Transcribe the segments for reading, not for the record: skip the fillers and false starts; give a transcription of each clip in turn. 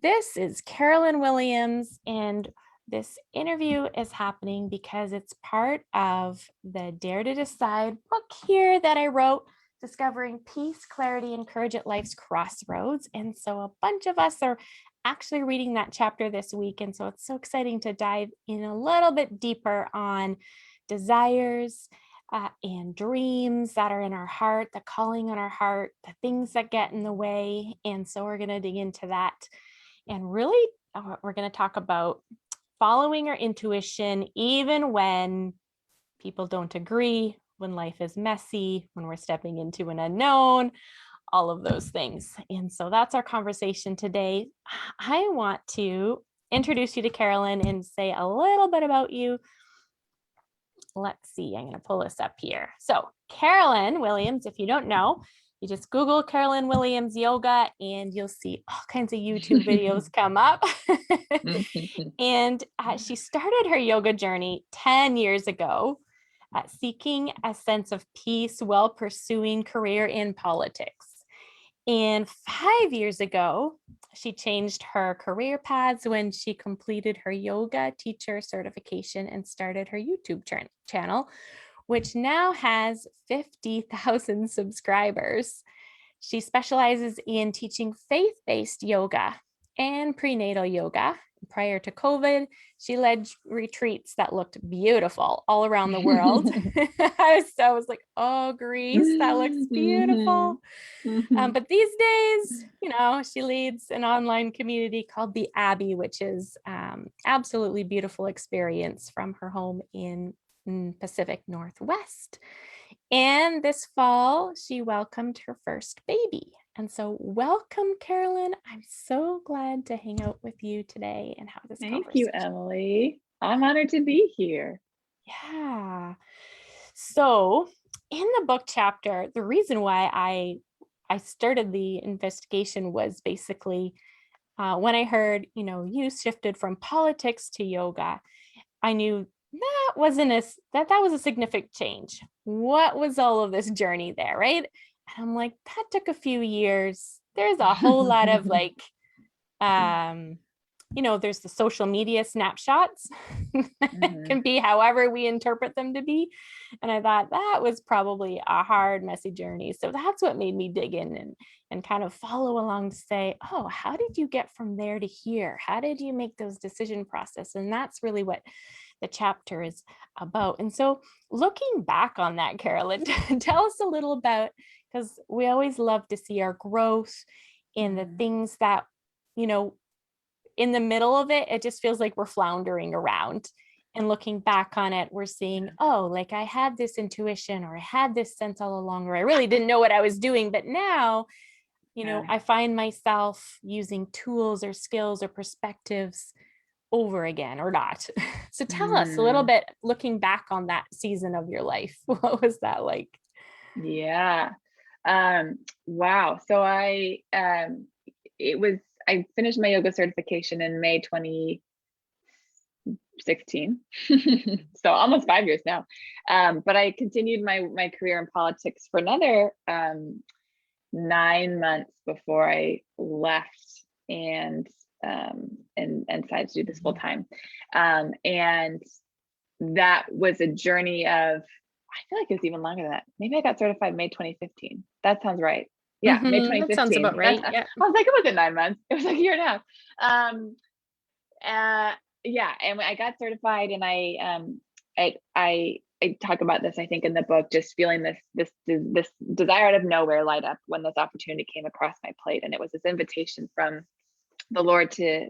This is Carolyn Williams, and this interview is happening because it's part of the Dare to Decide book here that I wrote, Discovering Peace, Clarity, and Courage at Life's Crossroads. And so a bunch of us are actually reading that chapter this week. And so it's so exciting to dive in a little bit deeper on desires and dreams that are in our heart, the calling on our heart, the things that get in the way. And so we're going to dig into that. And really, we're going to talk about following our intuition, even when people don't agree, when life is messy, when we're stepping into an unknown, all of those things. And so that's our conversation today. I want to introduce you to Carolyn and say a little bit about you. Let's see, I'm going to pull this up here. So Carolyn Williams, if you don't know, you just Google Carolyn Williams yoga and you'll see all kinds of YouTube videos come up. And she started her yoga journey 10 years ago, seeking a sense of peace while pursuing career in politics. And 5 years ago, she changed her career paths when she completed her yoga teacher certification and started her YouTube channel, which now has 50,000 subscribers. She specializes in teaching faith-based yoga and prenatal yoga. Prior to COVID, she led retreats that looked beautiful all around the world. I was like, oh, Greece, that looks beautiful. But these days, she leads an online community called The Abbey, which is absolutely beautiful experience from her home in Pacific Northwest. And this fall, she welcomed her first baby. And so welcome, Carolyn. I'm so glad to hang out with you today and have this conversation. Thank you, Emily. I'm honored to be here. Yeah. So in the book chapter, the reason why I started the investigation was basically when I heard, you shifted from politics to yoga, I knew that was a significant change. What was all of this journey there, right? And I'm like, that took a few years. There's a whole lot of there's the social media snapshots that can be however we interpret them to be. And I thought that was probably a hard, messy journey. So that's what made me dig in and kind of follow along to say, oh, how did you get from there to here? How did you make those decision process? And that's really what the chapter is about. And so looking back on that, Carolyn, tell us a little about, because we always love to see our growth in the things that, in the middle of it, it just feels like we're floundering around. And looking back on it, we're seeing, oh, like I had this intuition or I had this sense all along, or I really didn't know what I was doing. But now, I find myself using tools or skills or perspectives over again or not. So tell us a little bit, looking back on that season of your life. What was that like? Yeah. Wow. So I finished my yoga certification in May 2016. So almost 5 years now. But I continued my career in politics for another 9 months before I left and decided to do this full time. And that was a journey of, I feel like it was even longer than that. Maybe I got certified May 2015. That sounds right. Yeah, May 2015. That sounds about right. Yeah. I was like, it wasn't 9 months. It was like a year and a half. Yeah, and I got certified, and I talk about this, I think, in the book, just feeling this desire out of nowhere light up when this opportunity came across my plate, and it was this invitation from the Lord to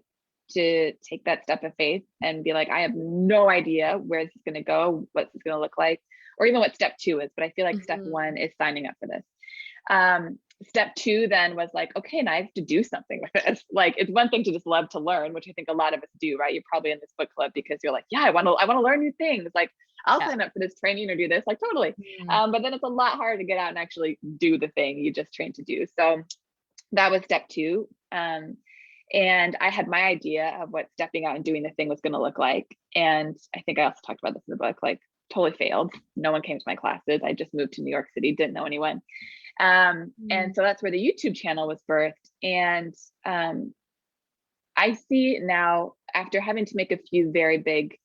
take that step of faith and be like, I have no idea where this is going to go, what it's going to look like, or even what step 2 is. But I feel like step 1 is signing up for this. Step 2 then was like, okay, now I have to do something with this. Like, it's one thing to just love to learn, which I think a lot of us do, right? You're probably in this book club because you're like, yeah, I want to learn new things. Like, I'll sign up for this training or do this, like totally. But then it's a lot harder to get out and actually do the thing you just trained to do. So that was step 2. And I had my idea of what stepping out and doing the thing was going to look like. And I think I also talked about this in the book, like totally failed. No one came to my classes. I just moved to New York City, didn't know anyone. And so that's where the YouTube channel was birthed. And I see now, after having to make a few very big,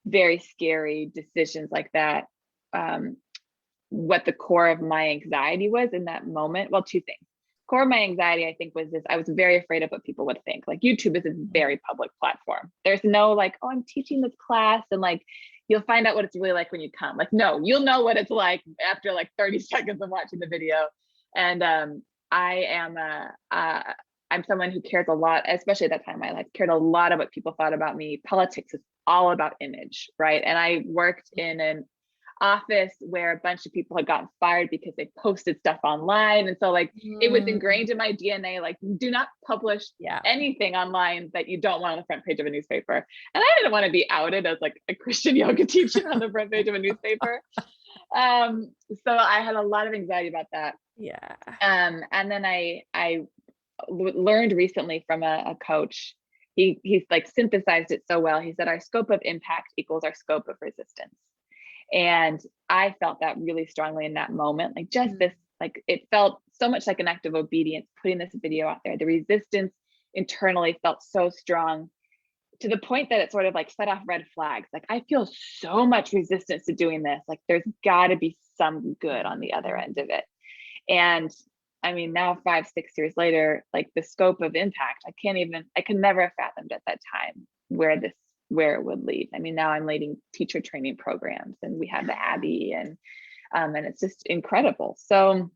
very scary decisions like that, what the core of my anxiety was in that moment. Well, two things. Core of my anxiety, I think, was this: I was very afraid of what people would think. Like, YouTube is a very public platform. There's no like, oh, I'm teaching this class and like, you'll find out what it's really like when you come. Like, no, you'll know what it's like after like 30 seconds of watching the video. And I am I'm someone who cares a lot, especially at that time in my life, cared a lot about what people thought about me. Politics is all about image, right? And I worked in an office where a bunch of people had gotten fired because they posted stuff online. And so like, it was ingrained in my DNA, like, do not publish anything online that you don't want on the front page of a newspaper. And I didn't want to be outed as like a Christian yoga teacher on the front page of a newspaper. So I had a lot of anxiety about that. Yeah. And then I learned recently from a coach. He's like synthesized it so well. He said, our scope of impact equals our scope of resistance. And I felt that really strongly in that moment, like just this, like, it felt so much like an act of obedience, putting this video out there. The resistance internally felt so strong, to the point that it sort of like set off red flags. Like, I feel so much resistance to doing this. Like, there's gotta be some good on the other end of it. And I mean, now 5, 6 years later, like the scope of impact, I could never have fathomed at that time where it would lead. I mean, now I'm leading teacher training programs, and we have the Abbey, and it's just incredible. So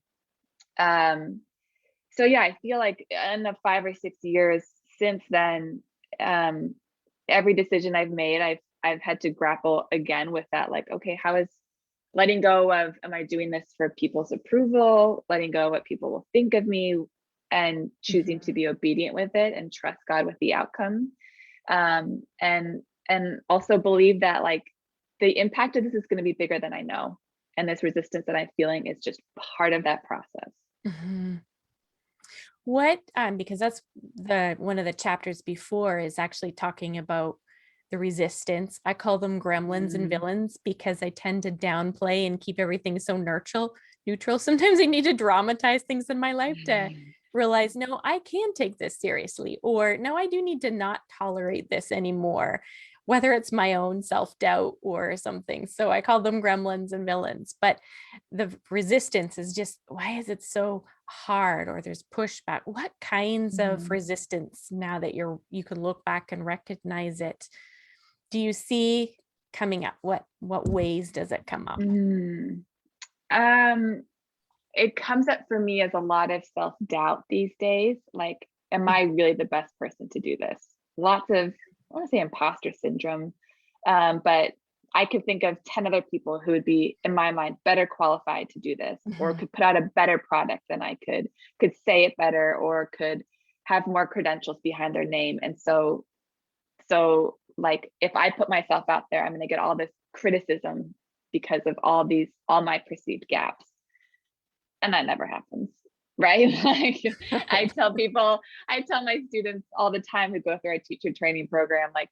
yeah, I feel like in the 5 or 6 years since then, every decision I've made, I've had to grapple again with that. Like, okay, how is letting go of, am I doing this for people's approval? Letting go of what people will think of me, and choosing to be obedient with it and trust God with the outcome. And also believe that like the impact of this is going to be bigger than I know. And this resistance that I'm feeling is just part of that process. What, because that's one of the chapters before is actually talking about the resistance. I call them gremlins and villains because I tend to downplay and keep everything so neutral. Sometimes I need to dramatize things in my life to realize, no, I can take this seriously, or no, I do need to not tolerate this anymore, whether it's my own self-doubt or something. So I call them gremlins and villains. But the resistance is just, why is it so hard, or there's pushback? What kinds of resistance, now that you can look back and recognize it, do you see coming up? What ways does it come up? It comes up for me as a lot of self-doubt these days. Like, am I really the best person to do this? Lots of, I want to say imposter syndrome, but I could think of 10 other people who would be, in my mind, better qualified to do this, or could put out a better product than I could say it better, or could have more credentials behind their name. And so like, if I put myself out there, I'm going to get all this criticism because of all my perceived gaps. And that never happens, right? Like, I tell my students all the time who go through our teacher training program, like,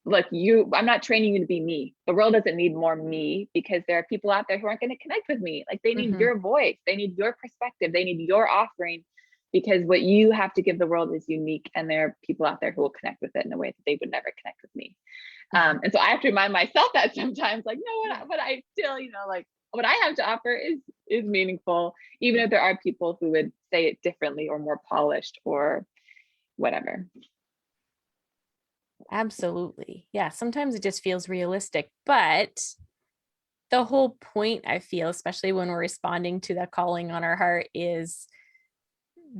look, I'm not training you to be me. The world doesn't need more me, because there are people out there who aren't going to connect with me. Like, they need your voice. They need your perspective. They need your offering, because what you have to give the world is unique. And there are people out there who will connect with it in a way that they would never connect with me. And so I have to remind myself that sometimes, like, no, but I still, like, what I have to offer is meaningful, even if there are people who would say it differently or more polished or whatever. Absolutely. Yeah. Sometimes it just feels realistic, but the whole point, I feel, especially when we're responding to the calling on our heart, is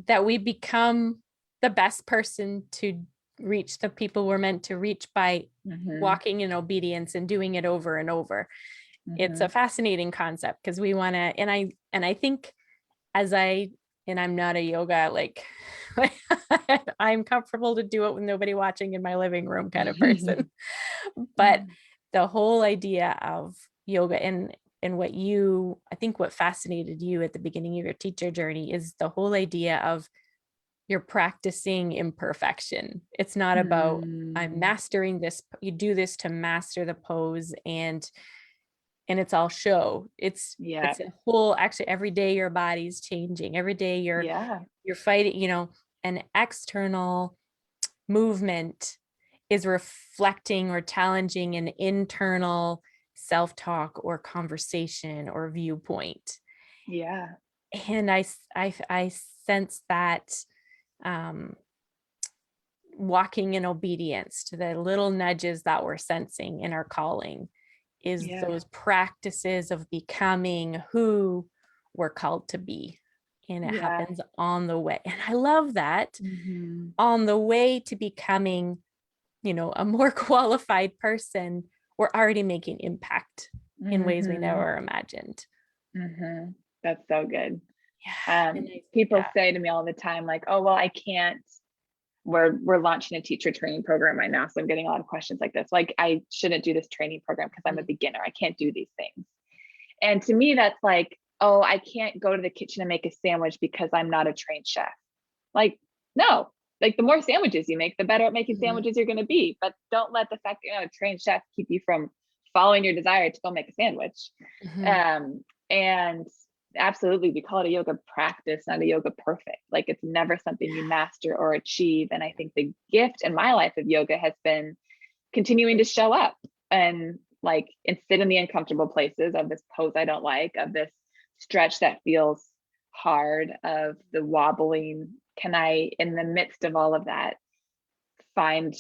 that we become the best person to reach the people we're meant to reach by walking in obedience and doing it over and over. It's a fascinating concept, because we want to, and I think I'm not a yoga, like I'm comfortable to do it with nobody watching in my living room kind of person. But the whole idea of yoga and what fascinated you at the beginning of your teacher journey is the whole idea of you're practicing imperfection. It's not about I'm mastering this. You do this to master the pose, and it's all show. It's a whole, actually every day your body's changing. Every day you're fighting, an external movement is reflecting or challenging an internal self-talk or conversation or viewpoint. Yeah. And I sense that walking in obedience to the little nudges that we're sensing in our calling is Yeah. those practices of becoming who we're called to be. And it Yeah. happens on the way. And I love that. Mhm. On the way to becoming, a more qualified person, we're already making impact in ways we Mhm. never imagined. Mhm. That's so good. Yeah. People Yeah. say to me all the time, like, oh, well, I can't, we're launching a teacher training program right now. So I'm getting a lot of questions like this. Like, I shouldn't do this training program because I'm a beginner. I can't do these things. And to me, that's like, oh, I can't go to the kitchen and make a sandwich because I'm not a trained chef. Like, no, like the more sandwiches you make, the better at making sandwiches you're going to be. But don't let the fact that you're not a trained chef keep you from following your desire to go make a sandwich. And absolutely, we call it a yoga practice, not a yoga perfect. Like, it's never something you master or achieve. And I think the gift in my life of yoga has been continuing to show up and sit in the uncomfortable places of this pose I don't like, of this stretch that feels hard, of the wobbling. Can I, in the midst of all of that, find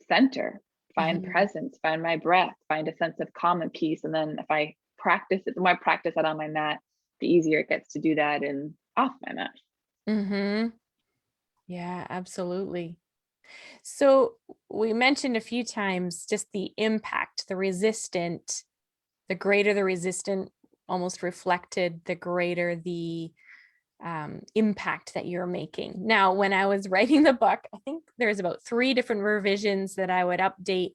center, find presence, find my breath, find a sense of calm and peace? And then if I practice it, the more I practice that on my mat, the easier it gets to do that and off my mat. Yeah, absolutely. So we mentioned a few times just the impact, the greater the resistant almost reflected, the greater the impact that you're making. Now, when I was writing the book, I think there's about 3 different revisions that I would update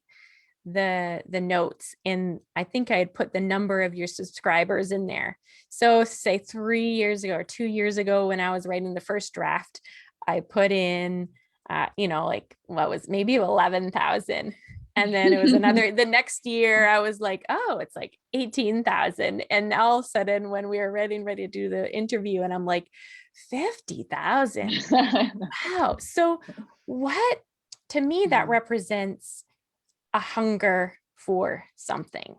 the notes, and I think I had put the number of your subscribers in there. So say 3 years ago or 2 years ago, when I was writing the first draft, I put in like what was maybe 11,000. And then it was the next year I was like, oh, it's like 18,000. And all of a sudden when we were ready to do the interview, and I'm like, 50,000. Wow. So what, to me, that represents a hunger for something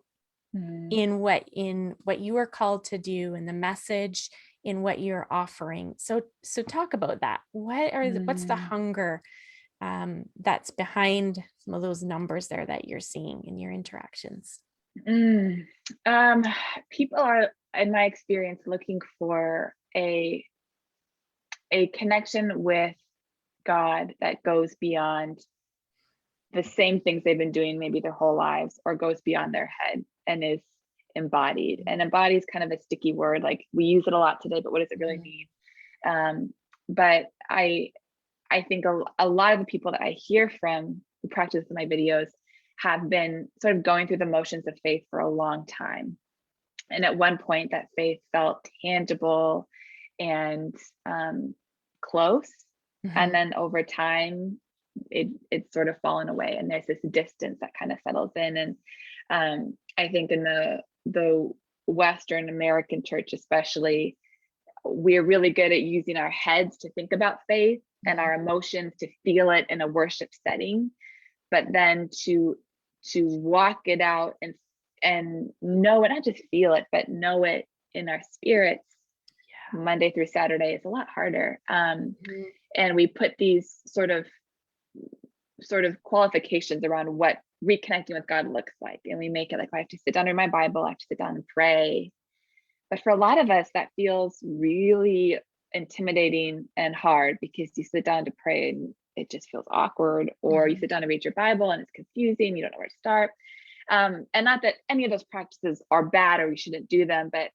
in what you are called to do, and the message in what you're offering. So talk about that. What's the hunger that's behind some of those numbers there that you're seeing in your interactions? People are, in my experience, looking for a connection with God that goes beyond the same things they've been doing maybe their whole lives, or goes beyond their head and is embodied. And embodied is kind of a sticky word. Like, we use it a lot today, but what does it really mean? But I think a lot of the people that I hear from who practice my videos have been sort of going through the motions of faith for a long time. And at one point that faith felt tangible and close. And then over time, it's sort of fallen away, and there's this distance that kind of settles in. And I think in the Western American church especially, we're really good at using our heads to think about faith and our emotions to feel it in a worship setting, but then to walk it out and know it, not just feel it, but know it in our spirits, Monday through Saturday, is a lot harder. And we put these sort of qualifications around what reconnecting with God looks like, and we make it like, I have to sit down in my Bible, I have to sit down and pray. But for a lot of us, that feels really intimidating and hard, because you sit down to pray and it just feels awkward, or you sit down to read your Bible and it's confusing, you don't know where to start. And not that any of those practices are bad or you shouldn't do them, but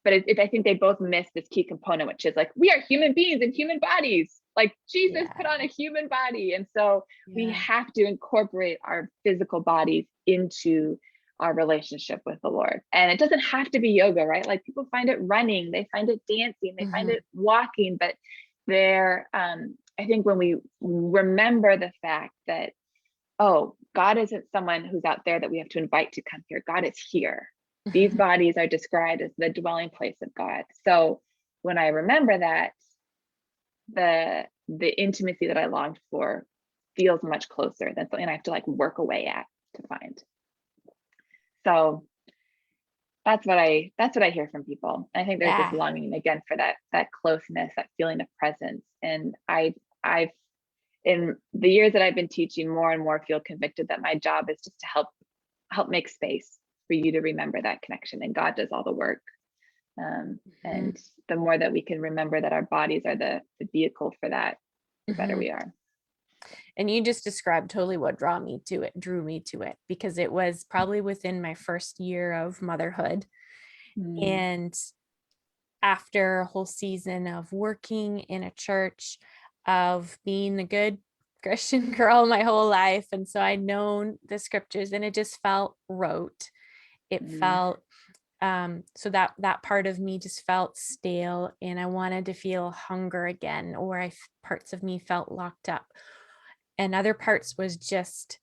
I think they both miss this key component, which is like, we are human beings in human bodies. Like, Jesus put on a human body. And so we have to incorporate our physical bodies into our relationship with the Lord. And it doesn't have to be yoga, right? Like, people find it running, they find it dancing, they find it walking, but I think when we remember the fact that, oh, God isn't someone who's out there that we have to invite to come here. God is here. These bodies are described as the dwelling place of God. So when I remember that, the intimacy that I longed for feels much closer than something I have to like work away at to find. So that's what I hear from people. And I think there's this Yeah. longing again for that closeness, that feeling of presence. And I've in the years that I've been teaching, more and more feel convicted that my job is just to help make space for you to remember that connection, and God does all the work. And the more that we can remember that our bodies are the vehicle for that, the better we are. And you just described totally what drew me to it, because it was probably within my first year of motherhood. And after a whole season of working in a church, of being a good Christian girl my whole life. And so I'd known the scriptures, and it just felt rote. It felt so that part of me just felt stale, and I wanted to feel hunger again, or parts of me felt locked up, and other parts was just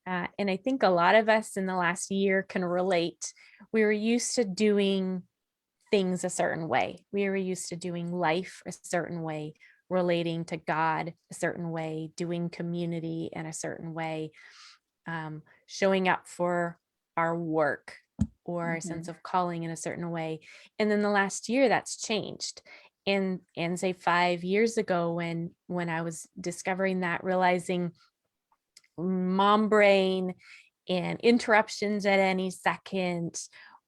and I think a lot of us in the last year can relate. We were used to doing things a certain way. We were used to doing life a certain way, relating to God a certain way, doing community in a certain way, showing up for our work or our sense of calling in a certain way. And then the last year that's changed. And say 5 years ago, when I was discovering that, realizing mom brain and interruptions at any second,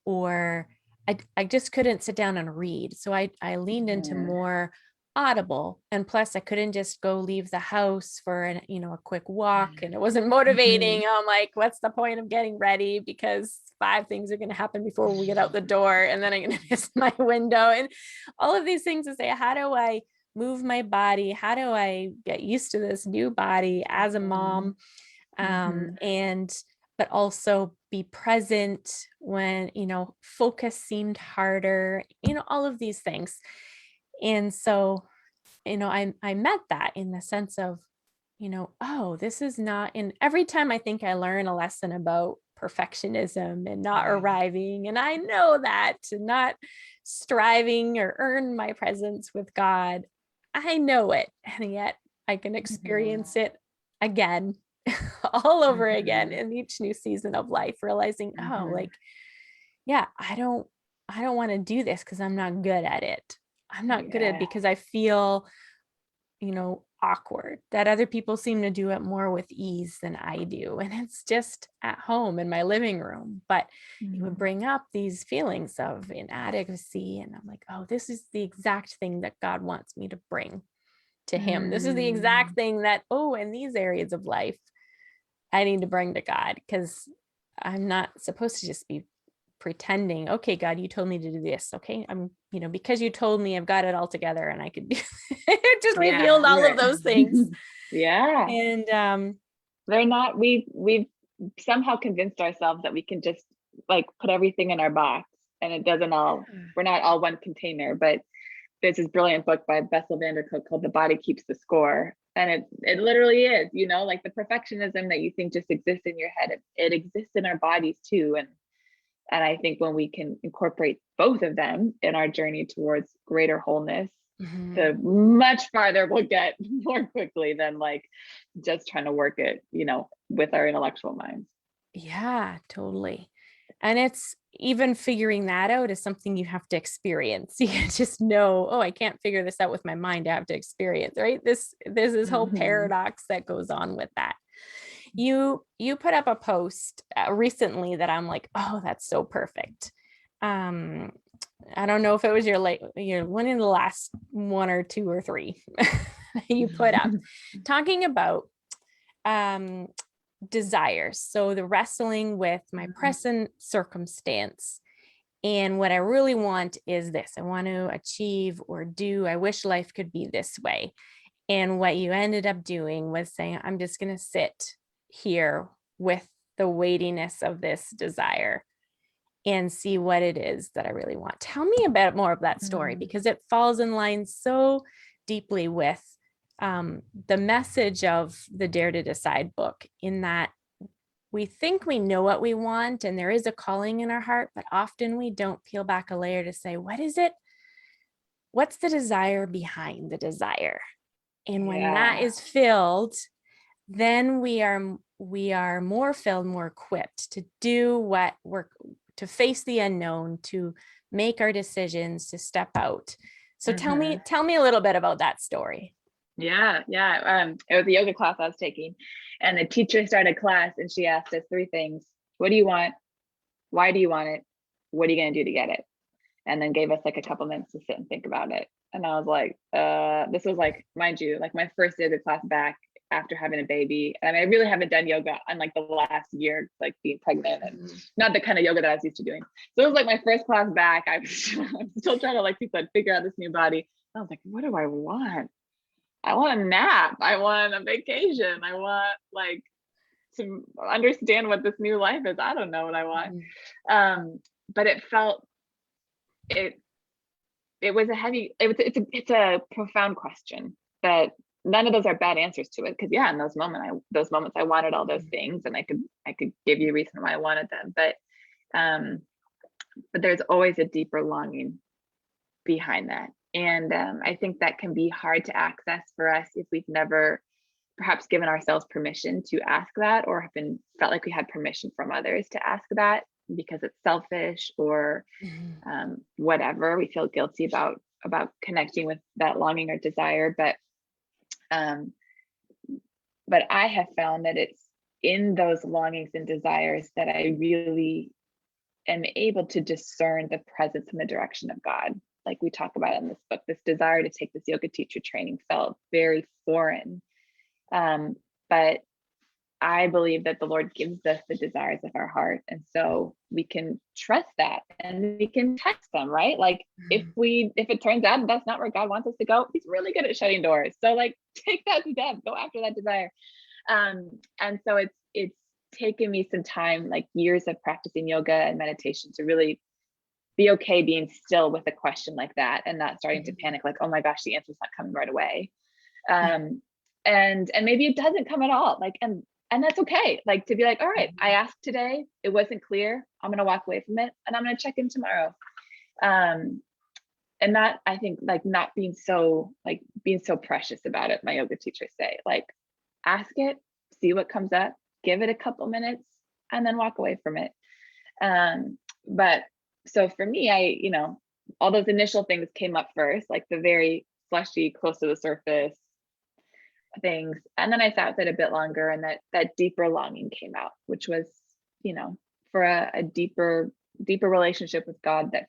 or I just couldn't sit down and read. So I leaned into more audible, and plus I couldn't just go leave the house for a quick walk, and it wasn't motivating. I'm like, what's the point of getting ready, because 5 things are going to happen before we get out the door, and then I'm going to miss my window, and all of these things to say, how do I move my body? How do I get used to this new body as a mom? But also be present when, focus seemed harder, all of these things. And so, I met that in the sense of, oh, this is not, and every time I think I learn a lesson about perfectionism and not arriving, and I know that, and not striving or earn my presence with God, I know it, and yet I can experience it again all over again in each new season of life, realizing, oh, like, yeah, I don't want to do this because I'm not good at it. I'm not good at it because I feel, awkward, that other people seem to do it more with ease than I do. And it's just at home in my living room, but it would bring up these feelings of inadequacy. And I'm like, oh, this is the exact thing that God wants me to bring to him. This is the exact thing that, in these areas of life, I need to bring to God, because I'm not supposed to just be pretending, okay, God, you told me to do this. Okay. I'm, because you told me I've got it all together and I could do it, just revealed all of those things. And they're not, we've somehow convinced ourselves that we can just like put everything in our box, and it doesn't all, we're not all one container. But there's this brilliant book by Bessel van der Kolk called The Body Keeps the Score. And it literally is, like the perfectionism that you think just exists in your head, it exists in our bodies too. And I think when we can incorporate both of them in our journey towards greater wholeness, the much farther we'll get more quickly than like just trying to work it, with our intellectual minds. Yeah, totally. And it's even figuring that out is something you have to experience. You can't just know, oh, I can't figure this out with my mind. I have to experience, right? There's this whole paradox that goes on with that. You put up a post recently that I'm like, oh, that's so perfect. I don't know if it was your one in the last 1 or 2 or 3 you put up, talking about desires. So the wrestling with my present circumstance, and what I really want is this. I want to achieve or do. I wish life could be this way. And what you ended up doing was saying, I'm just going to sit here with the weightiness of this desire and see what it is that I really want. Tell me a bit more of that story, because it falls in line so deeply with the message of the Dare to Decide book, in that we think we know what we want and there is a calling in our heart, but often we don't peel back a layer to say, what is it? What's the desire behind the desire? And when that is filled, then we are more filled, more equipped to do what we're to face the unknown, to make our decisions, to step out. So tell me a little bit about that story. Yeah. It was a yoga class I was taking, and the teacher started class and she asked us three things. What do you want? Why do you want it? What are you going to do to get it? And then gave us like a couple minutes to sit and think about it. And I was like, this was like, mind you, like my first yoga class back after having a baby. I mean, I really haven't done yoga on like the last year, like being pregnant, and not the kind of yoga that I was used to doing. So it was like my first class back. I'm still trying to, like you said, figure out this new body. I was like, what do I want? I want a nap. I want a vacation. I want like to understand what this new life is. I don't know what I want. But it felt, it was a heavy, it's a profound question, that none of those are bad answers to it. Cause yeah, in those moments I wanted all those things, and I could give you a reason why I wanted them. But there's always a deeper longing behind that. And I think that can be hard to access for us if we've never perhaps given ourselves permission to ask that, or have felt like we had permission from others to ask that because it's selfish or whatever. We feel guilty about connecting with that longing or desire. But I have found that it's in those longings and desires that I really am able to discern the presence and the direction of God. Like we talk about in this book, this desire to take this yoga teacher training felt very foreign. But I believe that the Lord gives us the desires of our heart. And so we can trust that, and we can text them, right? Like if it turns out that's not where God wants us to go, he's really good at shutting doors. So like take that step, go after that desire. And so it's taken me some time, like years of practicing yoga and meditation, to really be okay being still with a question like that, and not starting to panic, like, oh my gosh, the answer's not coming right away. And maybe it doesn't come at all. Like, and that's okay. Like to be like, all right, I asked today, it wasn't clear. I'm going to walk away from it, and I'm going to check in tomorrow. And that, I think, like not being so precious about it. My yoga teachers say, like, ask it, see what comes up, give it a couple minutes, and then walk away from it. But so for me, all those initial things came up first, like the very fleshy, close to the surface things. And then I sat with it a bit longer, and that deeper longing came out, which was, for a deeper relationship with God that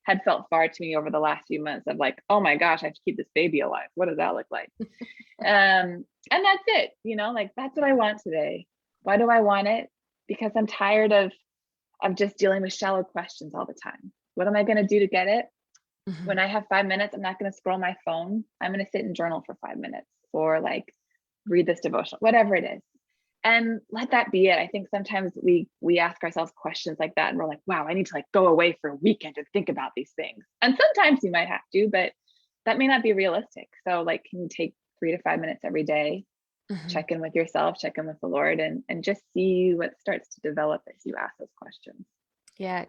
had felt far to me over the last few months, of like, oh my gosh, I have to keep this baby alive. What does that look like? And that's it, like, that's what I want today. Why do I want it? Because I'm tired of just dealing with shallow questions all the time. What am I going to do to get it? When I have 5 minutes, I'm not going to scroll my phone. I'm going to sit and journal for 5 minutes, or like read this devotional, whatever it is, and let that be it. I think sometimes we ask ourselves questions like that, and we're like, wow, I need to like go away for a weekend and think about these things. And sometimes you might have to, but that may not be realistic. So like, can you take 3 to 5 minutes every day, check in with yourself, check in with the Lord, and just see what starts to develop as you ask those questions. Yeah.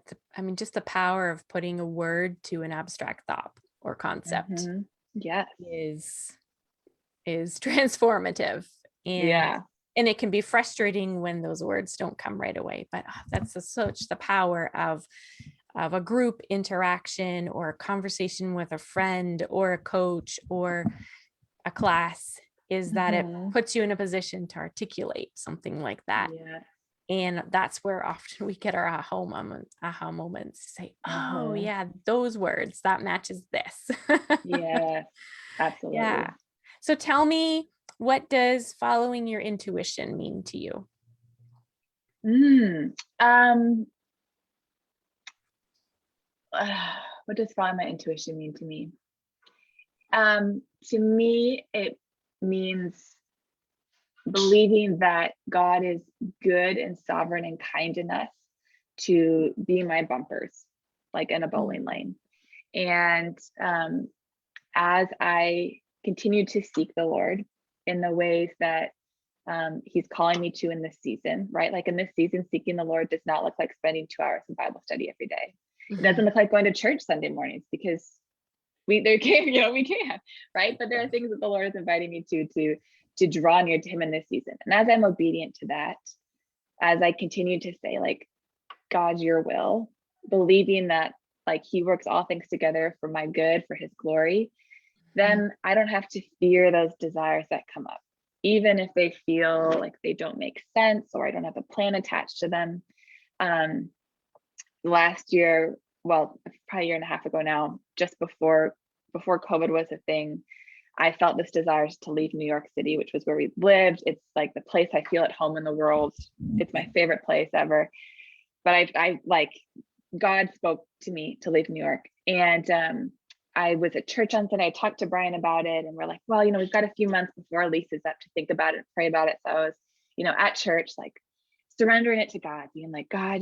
Just the power of putting a word to an abstract thought or concept Yes. is transformative. Yeah. And it can be frustrating when those words don't come right away, but that's such the power of a group interaction, or a conversation with a friend or a coach or a class, is that it puts you in a position to articulate something like that. Yeah. And that's where often we get our aha moments, say, oh yeah, those words, that matches this. Yeah, absolutely. Yeah. So tell me, what does following your intuition mean to you? What does following my intuition mean to me? To me, it means believing that God is good and sovereign and kind enough to be my bumpers, like in a bowling lane. And as I continue to seek the Lord in the ways that he's calling me to in this season, right? Like in this season, seeking the Lord does not look like spending 2 hours in Bible study every day. It doesn't look like going to church Sunday mornings, because we can, right? But there are things that the Lord is inviting me to to draw near to him in this season. And as I'm obedient to that, as I continue to say, like, God, your will, believing that like he works all things together for my good, for his glory, then I don't have to fear those desires that come up, even if they feel like they don't make sense or I don't have a plan attached to them. Last year, well, probably a year and a half ago now, just before COVID was a thing, I felt this desire to leave New York City, which was where we lived. It's like the place I feel at home in the world. It's my favorite place ever. But I like, God spoke to me to leave New York. And I was at church on Sunday. I talked to Brian about it, and we're like, well, we've got a few months before our lease is up to think about it and pray about it. So I was, at church, like surrendering it to God, being like, God,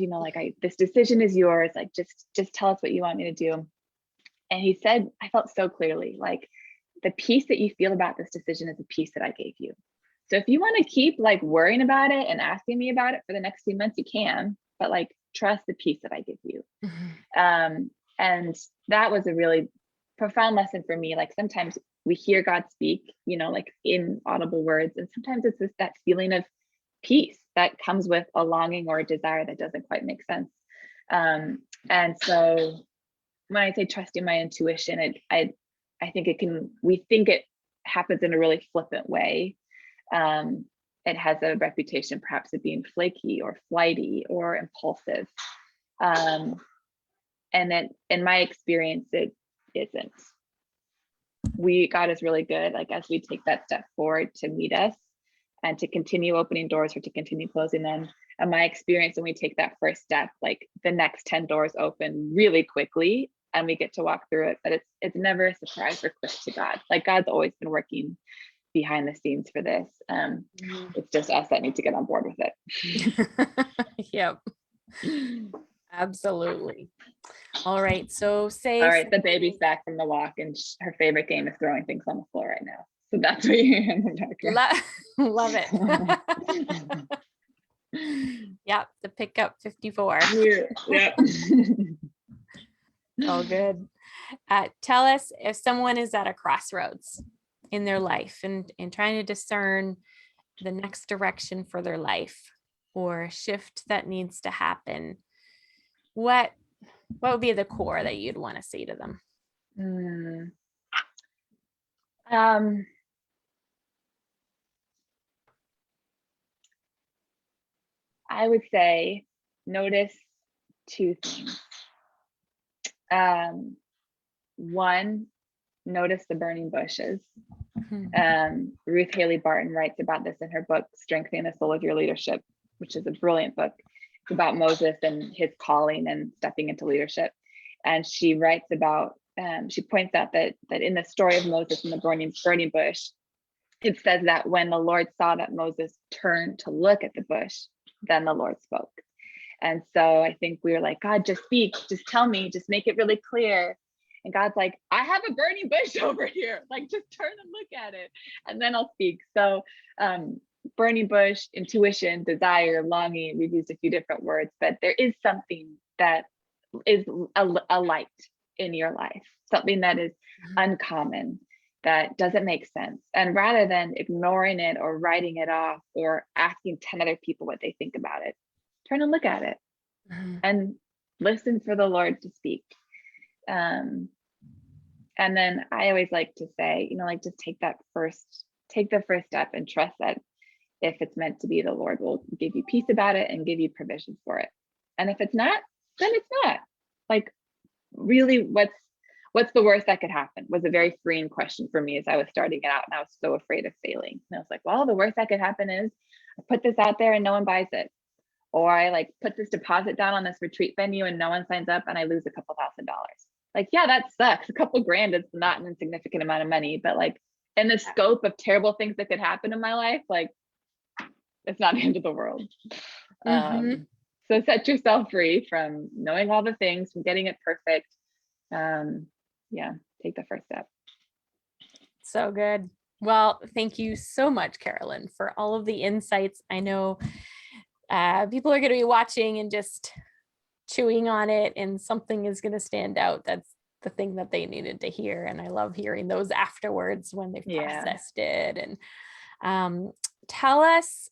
this decision is yours. Like, just tell us what you want me to do. And he said, I felt so clearly, like, the peace that you feel about this decision is the peace that I gave you. So if you want to keep like worrying about it and asking me about it for the next few months, you can, but like, trust the peace that I give you. And that was a really profound lesson for me. Like, sometimes we hear God speak, like in audible words, and sometimes it's that feeling of peace that comes with a longing or a desire that doesn't quite make sense. And so when I say trusting my intuition, I think we think it happens in a really flippant way. It has a reputation perhaps of being flaky or flighty or impulsive. And then in my experience, it isn't. God is really good. Like, as we take that step forward to meet us and to continue opening doors or to continue closing them. In my experience, when we take that first step, like the next 10 doors open really quickly and we get to walk through it, but it's never a surprise or quick to God. Like, God's always been working behind the scenes for this. It's just us that need to get on board with it. Yep. Absolutely. All right. So all right, the baby's back from the walk, and her favorite game is throwing things on the floor right now. So that's what you're in the background. Love it. Yep, the pickup 54. Yep. All good. Tell us if someone is at a crossroads in their life and trying to discern the next direction for their life or a shift that needs to happen. What would be the core that you'd want to say to them? I would say notice two things. One, notice the burning bushes. Ruth Haley Barton writes about this in her book, Strengthening the Soul of Your Leadership, which is a brilliant book. It's about Moses and his calling and stepping into leadership. And she writes about, she points out that in the story of Moses and the burning bush, it says that when the Lord saw that Moses turned to look at the bush, then the Lord spoke. And so I think we were like, God, just speak, just tell me, just make it really clear. And God's like, I have a burning bush over here. Like, just turn and look at it, and then I'll speak. So burning bush, intuition, desire, longing, we've used a few different words, but there is something that is a light in your life, something that is uncommon, that doesn't make sense. And rather than ignoring it or writing it off or asking 10 other people what they think about it, turn and look at it and listen for the Lord to speak. And then I always like to say, just take the first step and trust that if it's meant to be, the Lord will give you peace about it and give you provision for it. And if it's not, then it's not. Like, really, what's the worst that could happen was a very freeing question for me as I was starting it out, and I was so afraid of failing. And I was like, well, the worst that could happen is I put this out there and no one buys it. Or I like put this deposit down on this retreat venue and no one signs up and I lose a couple $1,000. Like, yeah, that sucks. A couple grand is not an insignificant amount of money, but like in the scope of terrible things that could happen in my life, like, it's not the end of the world. So set yourself free from knowing all the things, from getting it perfect. Take the first step. So good. Well, thank you so much, Carolyn, for all of the insights. I know people are going to be watching and just chewing on it, and something is going to stand out. That's the thing that they needed to hear. And I love hearing those afterwards when they've processed it. And Tell us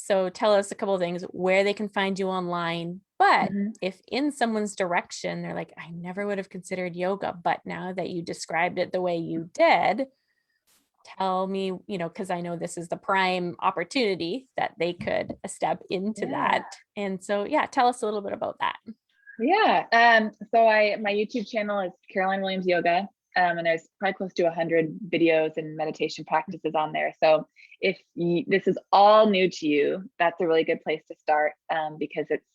a couple of things where they can find you online. But if in someone's direction, they're like, I never would have considered yoga, but now that you described it the way you did, tell me, because I know this is the prime opportunity that they could step into that. And so, tell us a little bit about that. So my YouTube channel is Caroline Williams Yoga. And there's probably close to 100 videos and meditation practices on there. So if this is all new to you, that's a really good place to start, because it's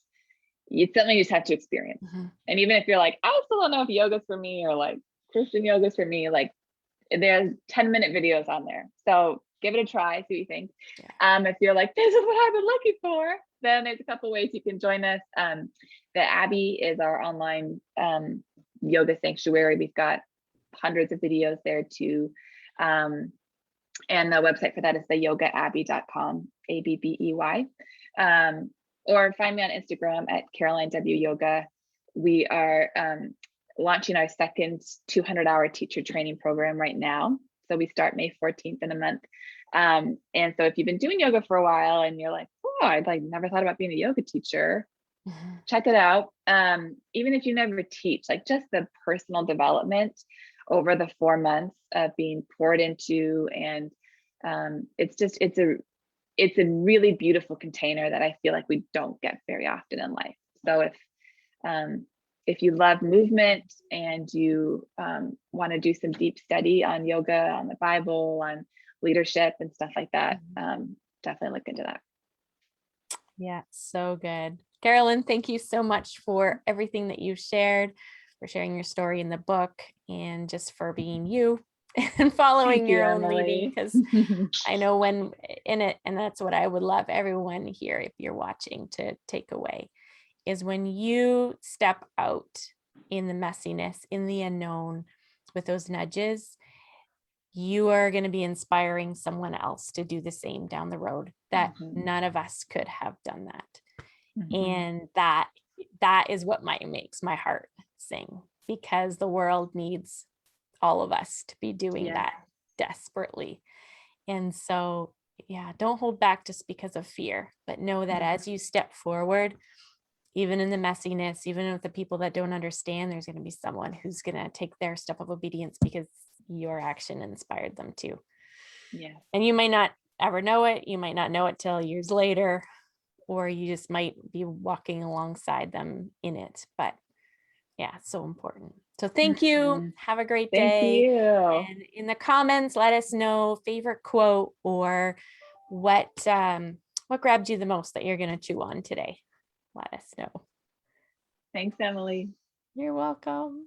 something you just have to experience. And even if you're like, I still don't know if yoga's for me, or like Christian yoga's for me, like there's 10-minute videos on there. So give it a try, see what you think. If you're like, this is what I've been looking for, then there's a couple ways you can join us. The Abbey is our online yoga sanctuary. We've got hundreds of videos there too. And the website for that is theyogaabby.com, ABBEY. Or find me on Instagram at Caroline W Yoga. We are launching our second 200-hour teacher training program right now. So we start May 14th in a month. And so if you've been doing yoga for a while and you're like, oh, I'd like never thought about being a yoga teacher, check it out. Even if you never teach, like just the personal development over the 4 months of being poured into, and it's a really beautiful container that I feel like we don't get very often in life. So if you love movement and you want to do some deep study on yoga, on the Bible, on leadership and stuff like that, definitely look into that. Yeah, so good. Carolyn, thank you so much for everything that you've shared, for sharing your story in the book, and just for being you and following your own leading, because I know when in it, and that's what I would love everyone here, if you're watching, to take away, is when you step out in the messiness, in the unknown, with those nudges, you are going to be inspiring someone else to do the same down the road, that none of us could have done that. And that is what makes my heart sing, because the world needs all of us to be doing that desperately. And so, don't hold back just because of fear, but know that as you step forward, even in the messiness, even with the people that don't understand, there's going to be someone who's going to take their step of obedience because your action inspired them to. And you might not ever know it. You might not know it till years later, or you just might be walking alongside them in it. But so important. So thank you. Have a great day. Thank you. And in the comments, let us know favorite quote, or what grabbed you the most that you're going to chew on today. Let us know. Thanks, Emily. You're welcome.